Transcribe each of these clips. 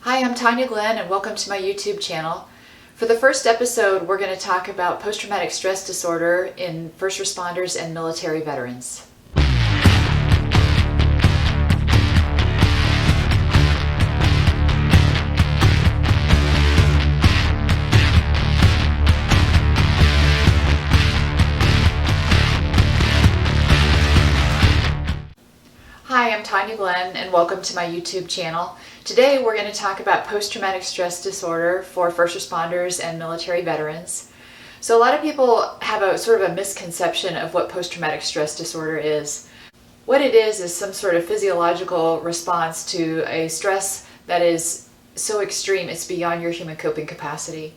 Hi, I'm Tania and welcome to my YouTube channel. For the first episode, we're going to talk about post-traumatic stress disorder in first responders and military veterans. Hi, I'm Tania and welcome to my YouTube channel. Today we're going to talk about post-traumatic stress disorder for first responders and military veterans. So a lot of people have a sort of a misconception of what post-traumatic stress disorder is. What it is some sort of physiological response to a stress that is so extreme it's beyond your human coping capacity.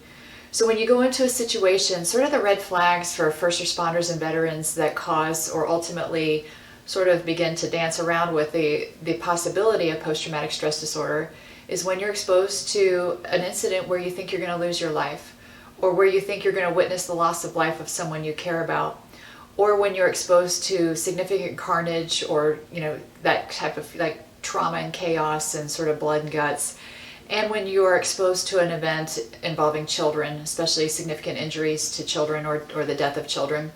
So when you go into a situation, sort of the red flags for first responders and veterans that cause or ultimately sort of begin to dance around with the possibility of post-traumatic stress disorder is when you're exposed to an incident where you think you're going to lose your life, or where you think you're going to witness the loss of life of someone you care about, or when you're exposed to significant carnage or that type of like trauma and chaos and sort of blood and guts, and when you are exposed to an event involving children, especially significant injuries to children or the death of children.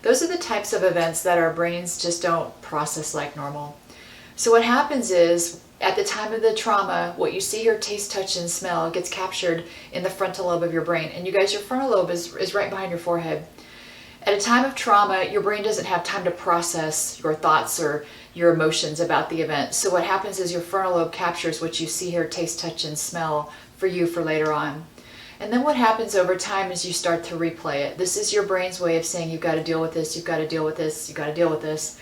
Those are the types of events that our brains just don't process like normal. So what happens is, at the time of the trauma, what you see, hear, taste, touch, and smell gets captured in the frontal lobe of your brain. And you guys, your frontal lobe is right behind your forehead. At a time of trauma, your brain doesn't have time to process your thoughts or your emotions about the event. So what happens is your frontal lobe captures what you see, hear, taste, touch, and smell for you for later on. And then what happens over time is you start to replay it. This is your brain's way of saying, you've got to deal with this, you've got to deal with this, you've got to deal with this.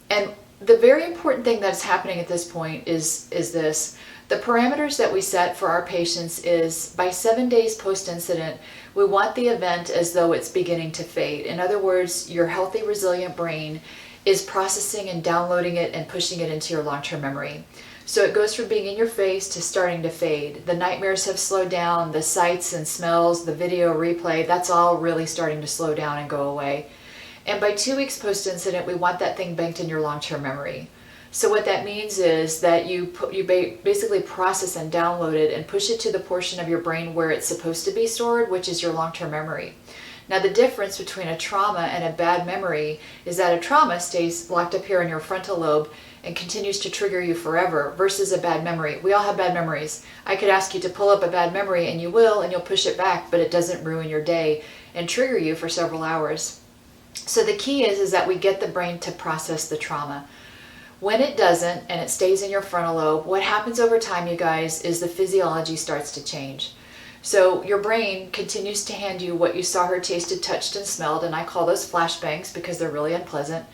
And the very important thing that's happening at this point is this. The parameters that we set for our patients is by 7 days post-incident, we want the event as though it's beginning to fade. In other words, your healthy, resilient brain is processing and downloading it and pushing it into your long-term memory. So it goes from being in your face to starting to fade. The nightmares have slowed down, the sights and smells, the video replay, that's all really starting to slow down and go away. And by 2 weeks post-incident, we want that thing banked in your long-term memory. So what that means is that you basically process and download it and push it to the portion of your brain where it's supposed to be stored, which is your long-term memory. Now the difference between a trauma and a bad memory is that a trauma stays locked up here in your frontal lobe and continues to trigger you forever versus a bad memory. We all have bad memories. I could ask you to pull up a bad memory and you will, and you'll push it back, but it doesn't ruin your day and trigger you for several hours. So the key is that we get the brain to process the trauma. When it doesn't and it stays in your frontal lobe, what happens over time, you guys, is the physiology starts to change. So your brain continues to hand you what you saw, heard, tasted, touched, and smelled, and I call those flashbangs because they're really unpleasant.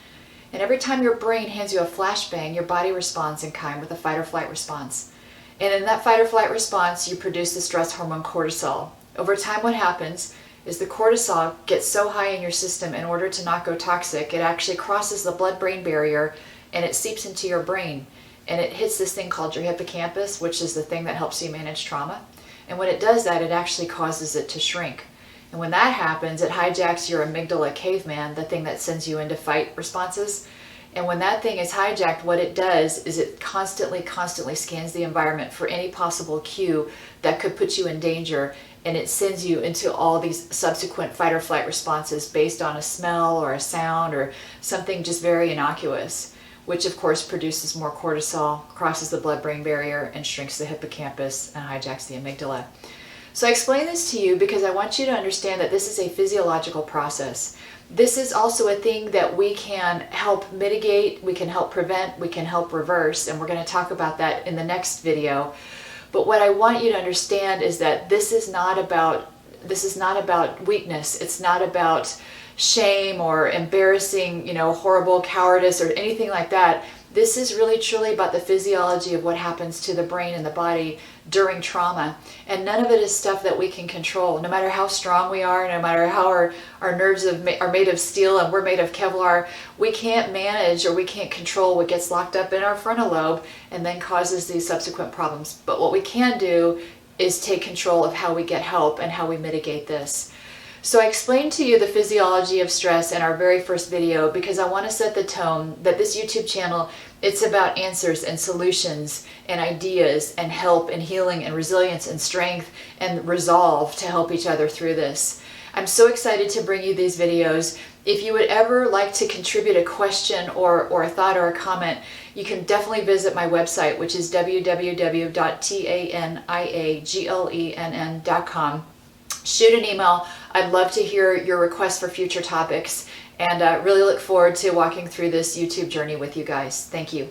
And every time your brain hands you a flashbang, your body responds in kind with a fight or flight response. And in that fight or flight response, you produce the stress hormone cortisol. Over time, what happens is the cortisol gets so high in your system in order to not go toxic, it actually crosses the blood-brain barrier and it seeps into your brain. And it hits this thing called your hippocampus, which is the thing that helps you manage trauma. And when it does that, it actually causes it to shrink. And when that happens, it hijacks your amygdala caveman, the thing that sends you into fight responses. And when that thing is hijacked, what it does is it constantly scans the environment for any possible cue that could put you in danger. And it sends you into all these subsequent fight or flight responses based on a smell or a sound or something just very innocuous, which of course produces more cortisol, crosses the blood-brain barrier, and shrinks the hippocampus and hijacks the amygdala. So I explain this to you because I want you to understand that this is a physiological process. This is also a thing that we can help mitigate, we can help prevent, we can help reverse, and we're going to talk about that in the next video. But what I want you to understand is that this is not about weakness. It's not about shame or embarrassing, horrible cowardice or anything like that. This is really truly about the physiology of what happens to the brain and the body during trauma. And none of it is stuff that we can control. No matter how strong we are, no matter how our nerves are made of steel and we're made of Kevlar, we can't manage or we can't control what gets locked up in our frontal lobe and then causes these subsequent problems. But what we can do is take control of how we get help and how we mitigate this. So I explained to you the physiology of stress in our very first video because I want to set the tone that this YouTube channel, it's about answers and solutions and ideas and help and healing and resilience and strength and resolve to help each other through this. I'm so excited to bring you these videos. If you would ever like to contribute a question or a thought or a comment, you can definitely visit my website, which is www.taniaglenn.com. Shoot an email. I'd love to hear your requests for future topics, and really look forward to walking through this YouTube journey with you guys. Thank you.